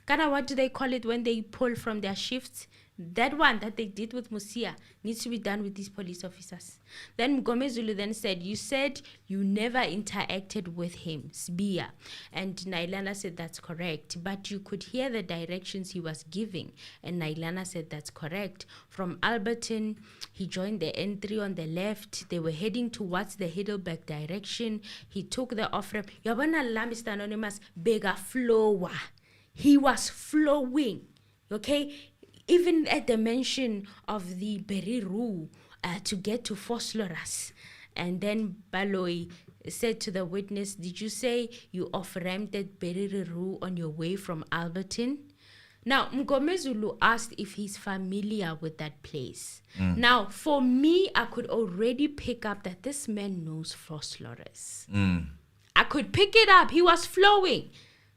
Kana, what do they call it when they pull from their shifts? That one that they did with Musia needs to be done with these police officers. Then Mgomezulu then said, you said you never interacted with him, Sbia. And Nailana said, that's correct. But you could hear the directions he was giving. And Nailana said, that's correct. From Alberton, he joined the N3 on the left. They were heading towards the Heidelberg direction. He took the off-ramp. Yabana Mr. Anonymous, bega flower. He was flowing. Okay? Even at the mention of the Beriru to get to Vosloorus. And then Baloyi said to the witness, did you say you off-ramped at Beriru on your way from Alberton? Now, Mgomezulu asked if he's familiar with that place. Now, for me, I could already pick up that this man knows Vosloorus. I could pick it up. He was flowing.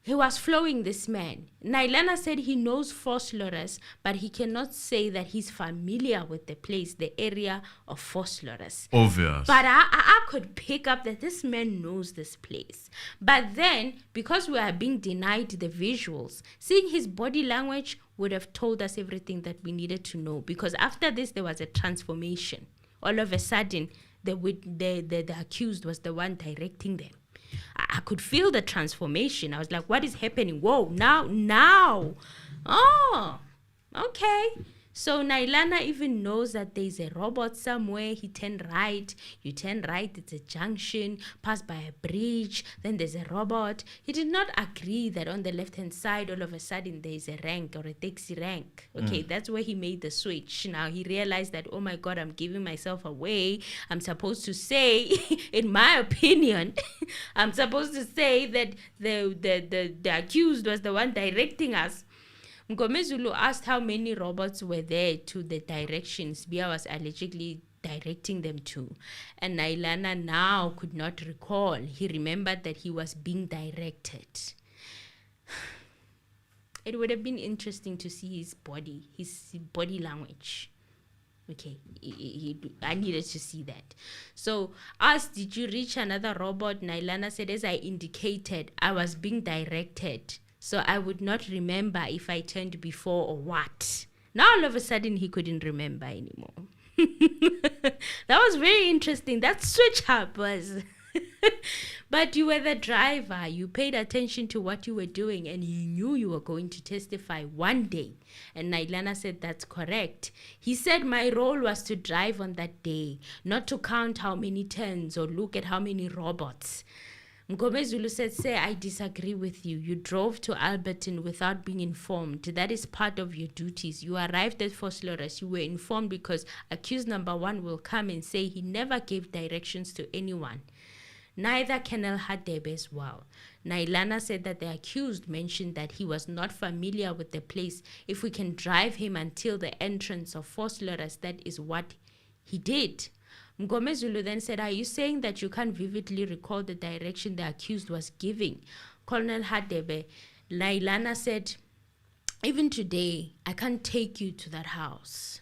He was following this man. Nailana said he knows Vosloorus, but he cannot say that he's familiar with the place, the area of Vosloorus. Obvious. But I could pick up that this man knows this place. But then, because we are being denied the visuals, seeing his body language would have told us everything that we needed to know. Because after this, there was a transformation. All of a sudden, the accused was the one directing them. I could feel the transformation. I was like, what is happening? Whoa, now. Oh, okay. So Nailana even knows that there's a robot somewhere. He turned right. You turn right, it's a junction, pass by a bridge, then there's a robot. He did not agree that on the left-hand side, all of a sudden, there's a rank or a taxi rank. Okay, that's where he made the switch. Now he realized that, oh my God, I'm giving myself away. I'm supposed to say, in my opinion, I'm supposed to say that the accused was the one directing us. Ngomezulu asked how many robots were there to the directions Bia was allegedly directing them to. And Nailana now could not recall. He remembered that he was being directed. It would have been interesting to see his body language. Okay, I needed to see that. So, asked, did you reach another robot? Nailana said, as I indicated, I was being directed. So I would not remember if I turned before or what. Now all of a sudden he couldn't remember anymore. That was very interesting. That switch up was. But you were the driver. You paid attention to what you were doing and you knew you were going to testify one day. And Nailana said that's correct. He said my role was to drive on that day, not to count how many turns or look at how many robots. Mgomezulu said, say, I disagree with you. You drove to Alberton without being informed. That is part of your duties. You arrived at Vosloorus. You were informed because accused number 1 will come and say he never gave directions to anyone. Neither Colonel Hadebe as well. Nailana said that the accused mentioned that he was not familiar with the place. If we can drive him until the entrance of Vosloorus, that is what he did. Mgomezulu then said, are you saying that you can't vividly recall the direction the accused was giving? Colonel Hadebe, Nailana said, even today, I can't take you to that house.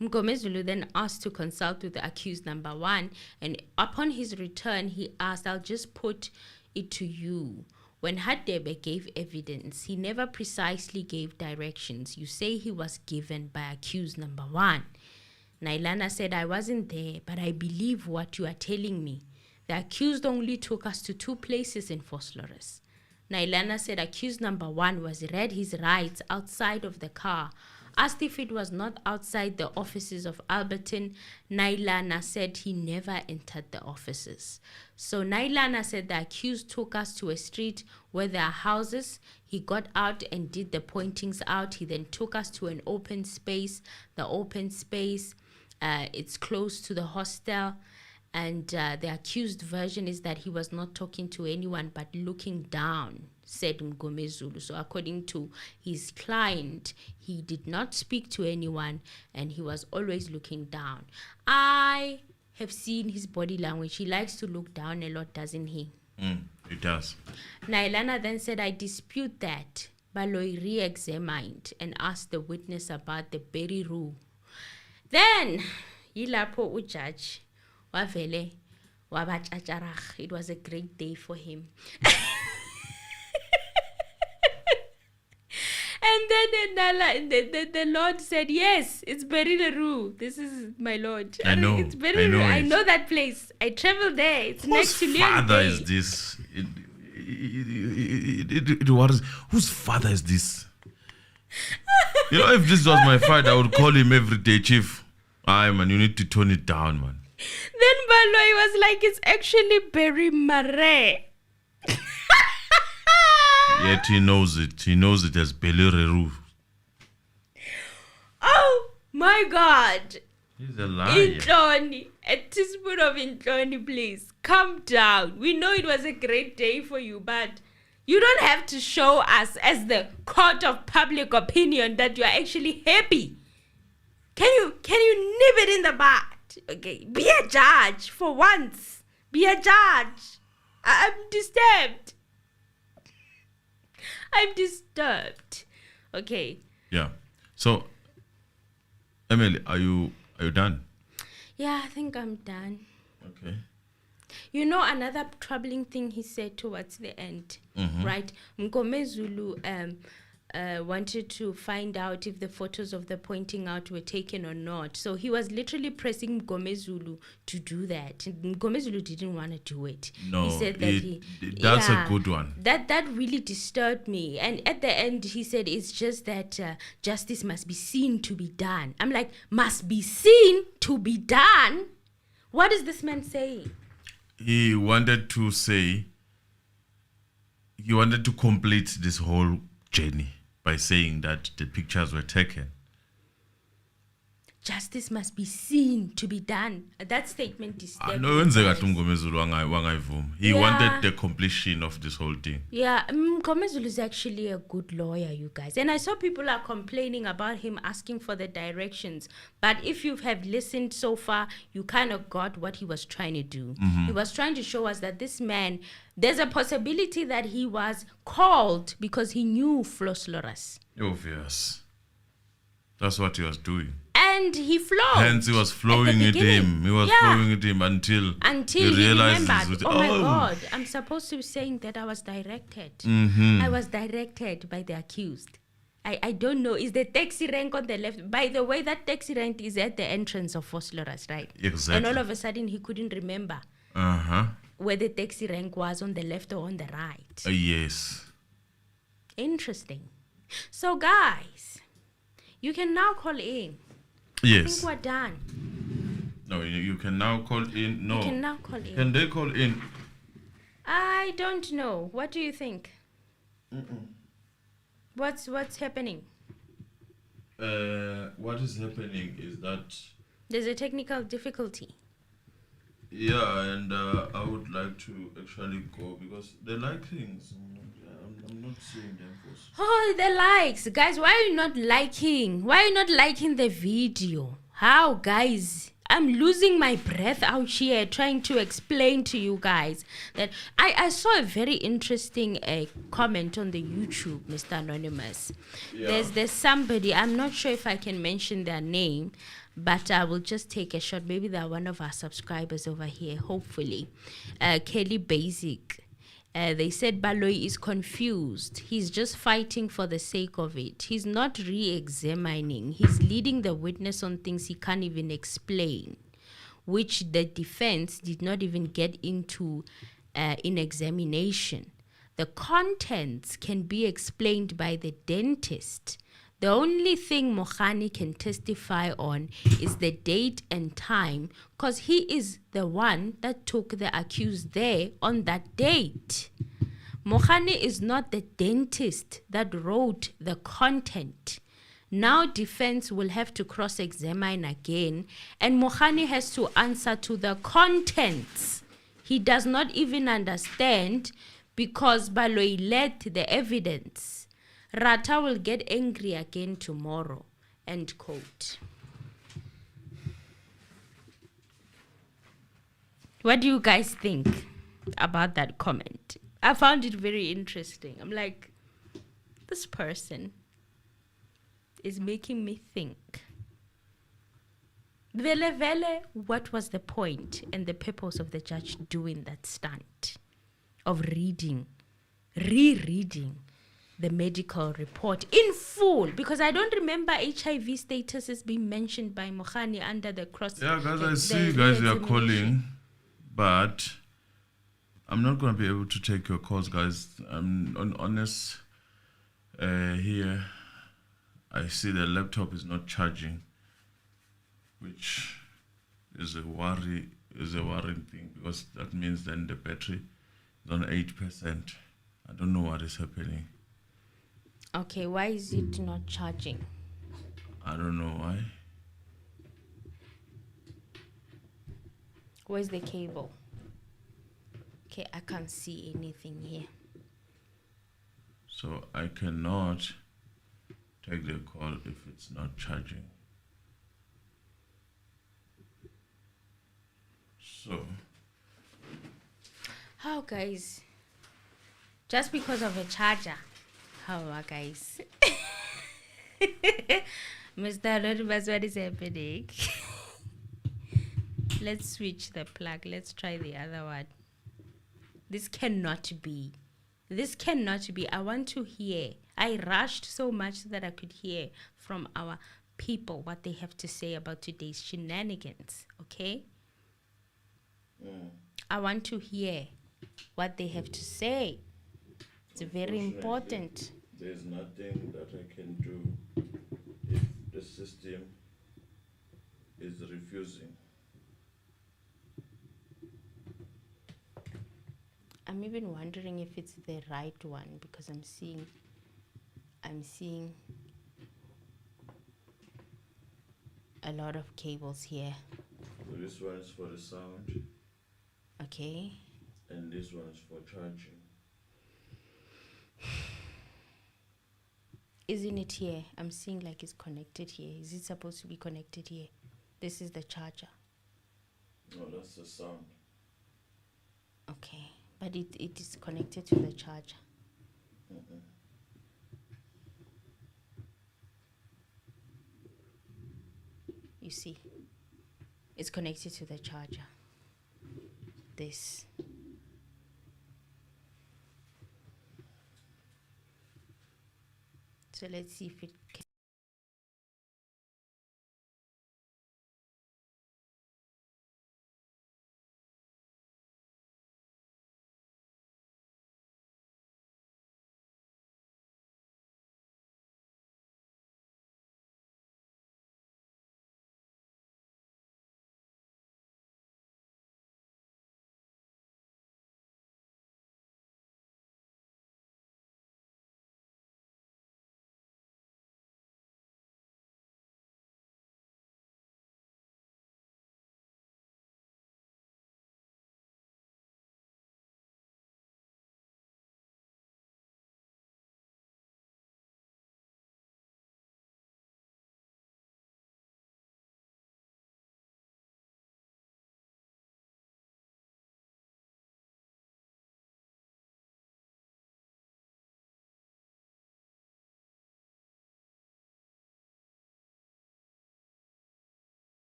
Mgomezulu then asked to consult with the accused number 1, and upon his return, he asked, I'll just put it to you. When Hadebe gave evidence, he never precisely gave directions. You say he was given by accused number 1. Nailana said, I wasn't there, but I believe what you are telling me. The accused only took us to 2 places in Vosloorus. Nailana said accused number 1 was read his rights outside of the car. Asked if it was not outside the offices of Alberton, Nailana said he never entered the offices. So Nailana said the accused took us to a street where there are houses. He got out and did the pointings out. He then took us to an open space. The open space, it's close to the hostel. And the accused version is that he was not talking to anyone but looking down, said Mgomezulu. So according to his client, he did not speak to anyone and he was always looking down. I have seen his body language. He likes to look down a lot, doesn't he? It does. Nailana then said, I dispute that. Baloyi re-examined and asked the witness about the berry rule. Then, yilapo ujudge wavele wabachacharach. It was a great day for him. And then the Lord said, yes, it's Berileru. This is my Lord. I know. It's Berileru. I know that place. I traveled there. It's next to Leon. Whose father is this? Whose father is this? You know, if this was my father, I would call him every day, Chief. Aye, man, you need to tone it down, man. Then Baloyi was like, it's actually Berry Mare. Yet he knows it. He knows it as Belireru. Oh my God. He's a liar. Intloni. A teaspoon of Intloni, please. Calm down. We know it was a great day for you, but you don't have to show us as the court of public opinion that you are actually happy. Can you nip it in the bud? Okay, be a judge for once. Be a judge. I'm disturbed. I'm disturbed. Okay. Yeah. So, Emily, are you done? Yeah, I think I'm done. Okay. You know, another troubling thing he said towards the end, right? Mgomezulu wanted to find out if the photos of the pointing out were taken or not. So he was literally pressing Mgomezulu to do that. Mgomezulu didn't want to do it. No, he said that that's a good one. That really disturbed me. And at the end, he said it's just that justice must be seen to be done. I'm like, must be seen to be done? What is this man saying? He wanted to complete this whole journey by saying that the pictures were taken. Justice must be seen to be done. That statement is He wanted the completion of this whole thing. Yeah, Mgomezulu is actually a good lawyer, you guys. And I saw people are complaining about him asking for the directions. But if you have listened so far, you kind of got what he was trying to do. He was trying to show us that this man, there's a possibility that he was called because he knew Flosloras. Obvious. That's what he was doing. And he flowed. Hence, he was flowing with him. He was flowing with him until he realized remembered. Oh my God, I'm supposed to be saying that I was directed. I was directed by the accused. I don't know. Is the taxi rank on the left? By the way, that taxi rank is at the entrance of Fosloras, right? Exactly. And all of a sudden, he couldn't remember where the taxi rank was, on the left or on the right. Yes. Interesting. So, guys, you can now call in. Yes. I think we're done. No, you can now call in. No. You can now call in. Can they call in? I don't know. What do you think? What's happening? What is happening is that... There's a technical difficulty. Yeah, and I would like to actually go because they like things. I'm not seeing them for... Oh, the likes. Guys, why are you not liking? Why are you not liking the video? How, guys? I'm losing my breath out here trying to explain to you guys that I saw a very interesting comment on the YouTube, Mr. Anonymous. Yeah. There's somebody, I'm not sure if I can mention their name, but I will just take a shot. Maybe they're one of our subscribers over here, hopefully. Kelly Basic. They said Baloyi is confused. He's just fighting for the sake of it. He's not re-examining. He's leading the witness on things he can't even explain, which the defense did not even get into in examination. The contents can be explained by the dentist. The only thing Mohani can testify on is the date and time, because he is the one that took the accused there on that date. Mohani is not the dentist that wrote the content. Now defense will have to cross-examine again, and Mohani has to answer to the contents. He does not even understand because Baloyi led the evidence. Rata will get angry again tomorrow. End quote. What do you guys think about that comment? I found it very interesting. I'm like, this person is making me think. Vele, what was the point and the purpose of the judge doing that stunt of rereading the medical report in full? Because I don't remember HIV status as being mentioned by Mohani under the cross. Yeah, guys, I see you guys are calling, but I'm not going to be able to take your calls, guys. I'm honest here. I see the laptop is not charging, which is a worrying thing, because that means then the battery is on 8%. I don't know what is happening. Okay, why is it not charging? I don't know why. Where's the cable? Okay, I can't see anything here. So I cannot take the call if it's not charging. So. How, guys? Just because of a charger, How guys? Mr. Anonymous, what is happening? Let's switch the plug. Let's try the other one. This cannot be. This cannot be. I want to hear. I rushed so much that I could hear from our people what they have to say about today's shenanigans. Okay? I want to hear what they have to say. It's very important. There's nothing that I can do if the system is refusing. I'm even wondering if it's the right one because I'm seeing a lot of cables here. So this one is for the sound, Okay. and this one is for charging. Isn't it here? I'm seeing like it's connected here. Is it supposed to be connected here? This is the charger. No, that's the sound. Okay. But it is connected to the charger. You see, it's connected to the charger. This. So let's see if it can.